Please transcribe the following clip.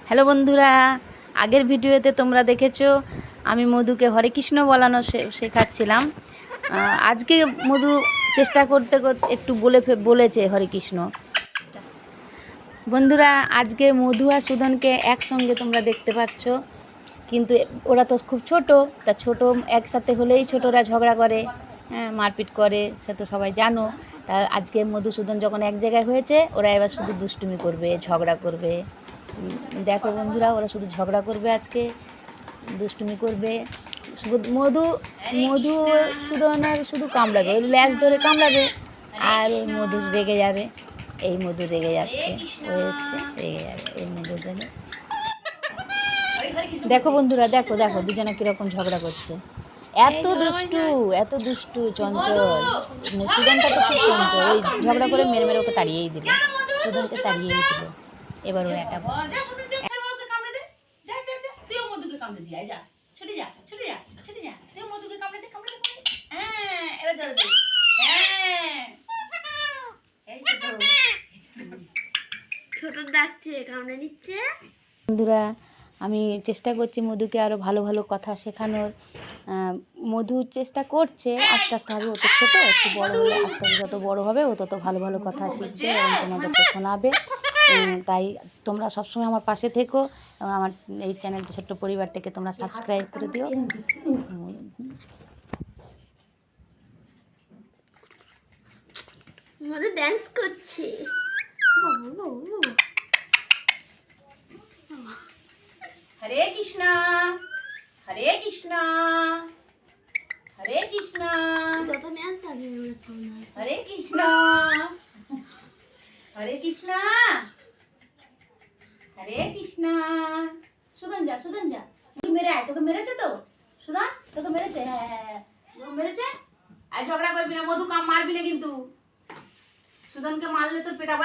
Hello বন্ধুরা, আগের ভিডিওতে তোমরা দেখেছো আমি মধুকে হরে কৃষ্ণ বলানো শেখাচ্ছিলাম। আজকে মধু চেষ্টা করতে করতে একটু বলেছে হরে কৃষ্ণ। বন্ধুরা, আজকে মধু আর সুদনকে একসঙ্গে তোমরা দেখতে পাচ্ছ, কিন্তু ওরা তো খুব ছোট, তা ছোট একসাথে হলেই ছোটরা ঝগড়া করে, হ্যাঁ, মারপিট করে, সে তো সবাই জানো। তা আজকে মধুসূদন যখন এক জায়গায় হয়েছে, ওরা এবার শুধু দুষ্টুমি করবে, ঝগড়া করবে। দেখো বন্ধুরা, ওরা শুধু ঝগড়া করবে, আজকে দুষ্টুমি করবে। মধুসূদনের শুধু কামড়াবে, ওই ল্যাজ ধরে কামড়াবে, আর ওই মধু রেগে যাবে। এই মধু রেগে যাচ্ছে, ও এসছে রেগে যাবে, এই মধু রেগে। দেখো বন্ধুরা, দেখো দেখো দুজনে কিরকম ঝগড়া করছে। এত দুষ্টু চঞ্চল। সুদনটা তো খুব চঞ্চল, ওই ঝগড়া করে মেরে মেরে ওকে তাড়িয়েই দিল, সুদনকে তাড়িয়েই দিল। এবার ও একটা ছোট ডাকছে, কামড়ে নিচ্ছে। বন্ধুরা, আমি চেষ্টা করছি মধুকে আরও ভালো ভালো কথা শেখানোর। মধু চেষ্টা করছে, আস্তে আস্তে হবে, ও তো ছোটো, একটু বড়ো হলে, আস্তে আস্তে যত বড়ো হবে ও তত ভালো ভালো কথা শিখবে এবং তোমাদেরকে শোনাবে। তাই তোমরা সবসময় আমার পাশে থেকো, আমার এই চ্যানেলটা, ছোট্ট পরিবারটাকে তোমরা সাবস্ক্রাইব করে দিও। মধু ড্যান্স করছে। হরে কৃষ্ণ, হরে কৃষ্ণ, হরে কৃষ্ণ, যত ড্যান্স থাকে হরে কৃষ্ণ, হরে কৃষ্ণ, হরে কৃষ্ণ। সুদন যা, সুদন যা, তুই মেরে আয়, তোকে মেরেছে তো সুদন, তোকে মেরেছে, হ্যাঁ তোকে মেরেছে। আর ঝগড়া করবি না, মধু কাম মারবি না কিন্তু, সুদনকে মারলে তোর পেটাবো।